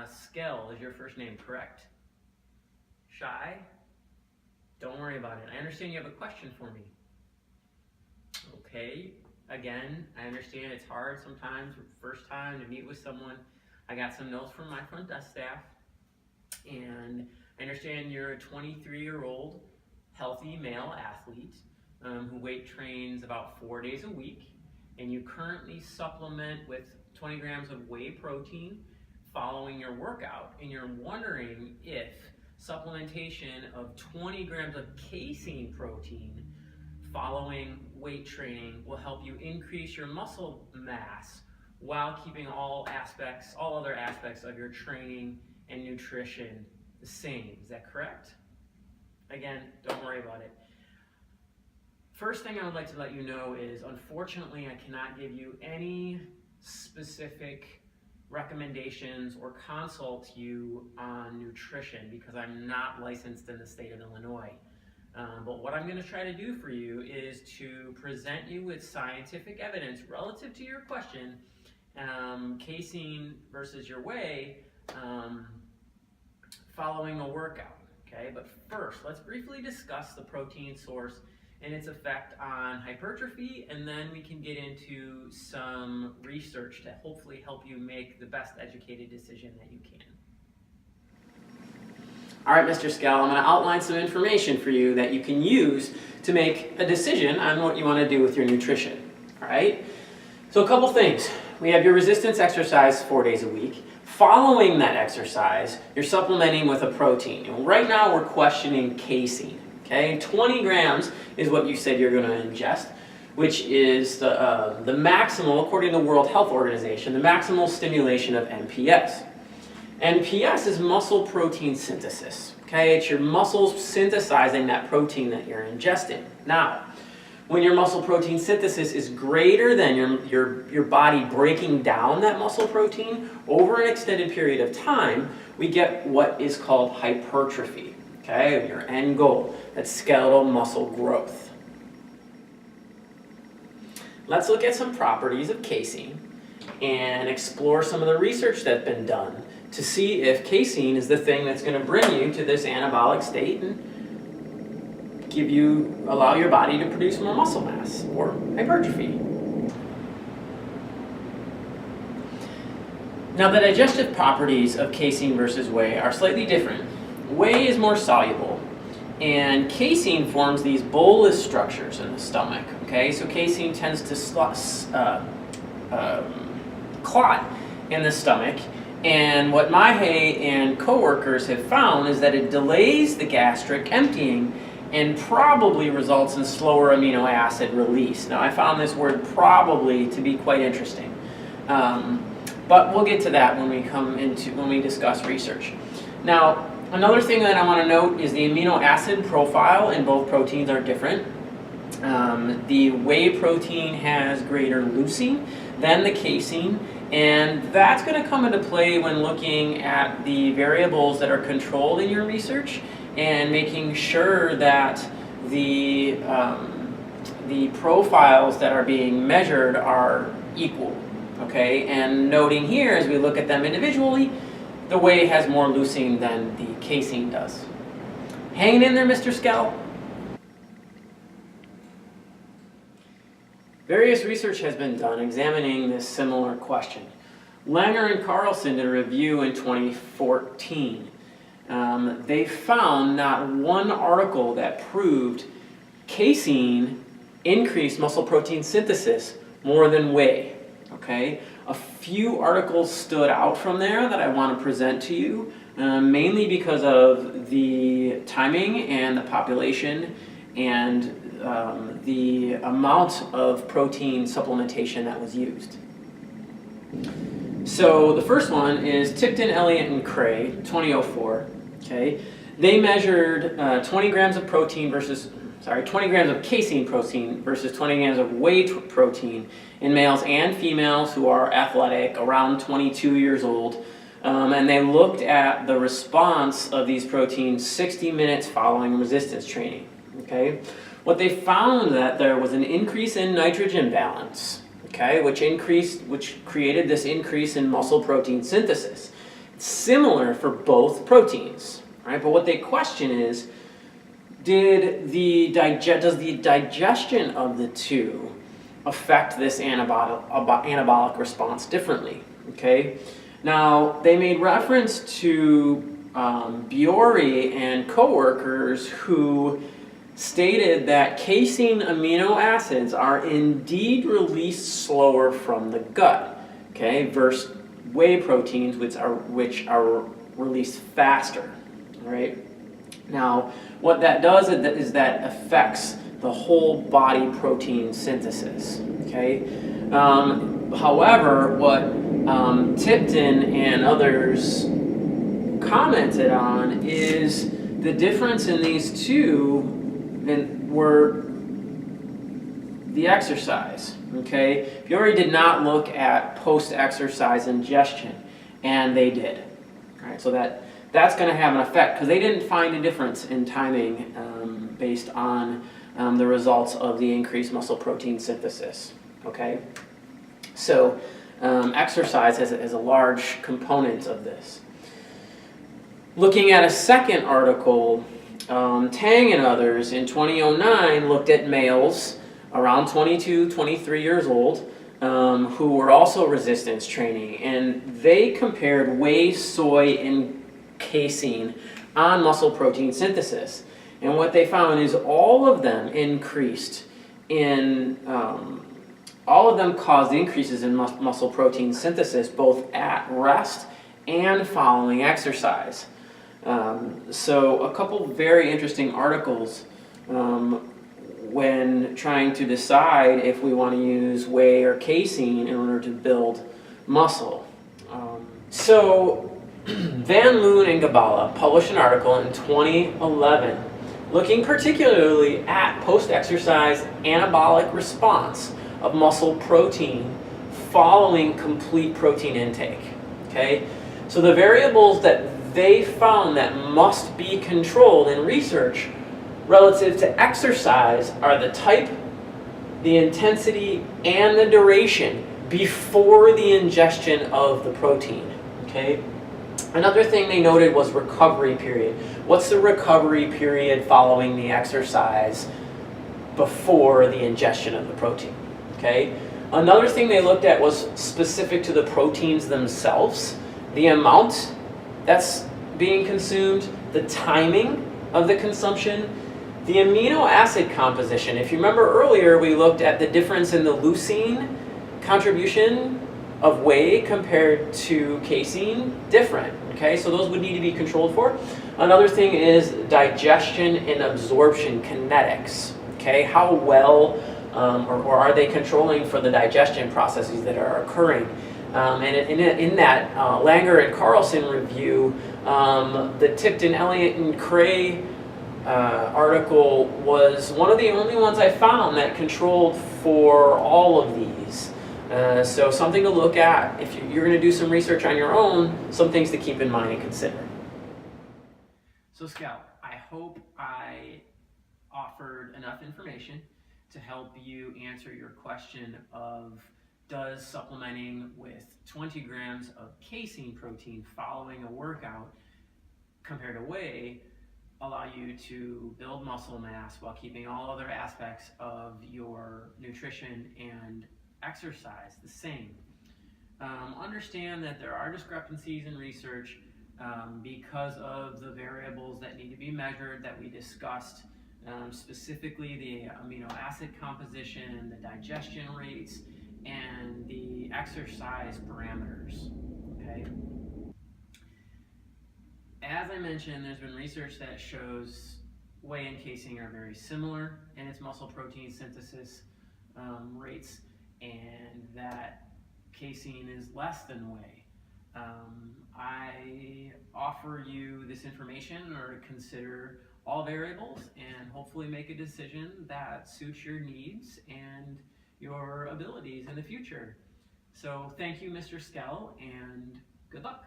Skell is your first name, correct? Shy? Don't worry about it. I understand you have a question for me. Okay, again, I understand it's hard sometimes, first time to meet with someone. I got some notes from my front desk staff, and I understand you're a 23-year-old healthy male athlete who weight trains about 4 days a week, and you currently supplement with 20 grams of whey protein following your workout, and you're wondering if supplementation of 20 grams of casein protein following weight training will help you increase your muscle mass while keeping all other aspects of your training and nutrition the same. Is that correct? Again, don't worry about it. First thing I would like to let you know is, unfortunately, I cannot give you any specific recommendations or consult you on nutrition because I'm not licensed in the state of Illinois. But what I'm going to try to do for you is to present you with scientific evidence relative to your question, casein versus your whey, following a workout. Okay, but first, let's briefly discuss the protein source and its effect on hypertrophy, and then we can get into some research to hopefully help you make the best educated decision that you can. All right, Mr. Skell, I'm going to outline some information for you that you can use to make a decision on what you want to do with your nutrition. All right? So a couple things. We have your resistance exercise 4 days a week. Following that exercise, you're supplementing with a protein. And right now we're questioning casein. Okay? 20 grams is what you said you're going to ingest, which is the maximal, according to the World Health Organization, the maximal stimulation of NPS. NPS is muscle protein synthesis. Okay, it's your muscles synthesizing that protein that you're ingesting. Now, when your muscle protein synthesis is greater than your body breaking down that muscle protein over an extended period of time, we get what is called hypertrophy. Okay, your end goal, that's skeletal muscle growth. Let's look at some properties of casein and explore some of the research that's been done to see if casein is the thing that's going to bring you to this anabolic state and allow your body to produce more muscle mass or hypertrophy. Now, the digestive properties of casein versus whey are slightly different. Whey is more soluble, and casein forms these bolus structures in the stomach. Okay, so casein tends to clot in the stomach. And what Mahe and coworkers have found is that it delays the gastric emptying and probably results in slower amino acid release. Now, I found this word probably to be quite interesting. But we'll get to that when we discuss research. Now, another thing that I want to note is the amino acid profile in both proteins are different. The whey protein has greater leucine than the casein, and that's going to come into play when looking at the variables that are controlled in your research and making sure that the profiles that are being measured are equal. Okay, and noting here as we look at them individually, the whey has more leucine than the casein does. Hanging in there, Mr. Skell? Various research has been done examining this similar question. Langer and Carlson did a review in 2014. They found not one article that proved casein increased muscle protein synthesis more than whey. Okay? A few articles stood out from there that I want to present to you, mainly because of the timing and the population and the amount of protein supplementation that was used. So the first one is Tipton, Elliott, and Cray, 2004. Okay, they measured 20 grams of casein protein versus 20 grams of whey protein in males and females who are athletic, around 22 years old. And they looked at the response of these proteins 60 minutes following resistance training. Okay, what they found that there was an increase in nitrogen balance, okay, which created this increase in muscle protein synthesis. similar for both proteins, right? But what they question is, does the digestion of the two affect this anabolic response differently? Okay. Now, they made reference to Biori and coworkers who stated that casein amino acids are indeed released slower from the gut, okay, versus whey proteins, which are released faster, right? Now, what that does is that affects the whole body protein synthesis, okay? However, what Tipton and others commented on is the difference in these two were the exercise, okay? Biori did not look at post-exercise ingestion, and they did. All right, so that's going to have an effect because they didn't find a difference in timing based on the results of the increased muscle protein synthesis, okay? So exercise has a large component of this. Looking at a second article, Tang and others in 2009 looked at males around 22, 23 years old who were also resistance training, and they compared whey, soy, and casein on muscle protein synthesis. And what they found is all of them increased in, all of them caused increases in muscle protein synthesis both at rest and following exercise. So a couple very interesting articles when trying to decide if we want to use whey or casein in order to build muscle. So Van Loon and Gabala published an article in 2011 looking particularly at post-exercise anabolic response of muscle protein following complete protein intake. Okay? So the variables that they found that must be controlled in research relative to exercise are the type, the intensity, and the duration before the ingestion of the protein. Okay? Another thing they noted was recovery period. What's the recovery period following the exercise before the ingestion of the protein? Okay? Another thing they looked at was specific to the proteins themselves, the amount that's being consumed, the timing of the consumption, the amino acid composition. If you remember earlier, we looked at the difference in the leucine contribution of whey compared to casein, different. Okay, so those would need to be controlled for. Another thing is digestion and absorption kinetics. Okay, how well or are they controlling for the digestion processes that are occurring? And in that Langer and Carlson review, the Tipton, Elliott, and Cray article was one of the only ones I found that controlled for all of these. So something to look at if you're going to do some research on your own, some things to keep in mind and consider. So Scout, I hope I offered enough information to help you answer your question of does supplementing with 20 grams of casein protein following a workout compared to whey allow you to build muscle mass while keeping all other aspects of your nutrition and exercise the same. Understand that there are discrepancies in research because of the variables that need to be measured that we discussed, specifically the amino acid composition, the digestion rates, and the exercise parameters. Okay. As I mentioned, there's been research that shows whey and casein are very similar in its muscle protein synthesis rates, and that casein is less than whey. I offer you this information in order to consider all variables and hopefully make a decision that suits your needs and your abilities in the future. So thank you, Mr. Skell, and good luck.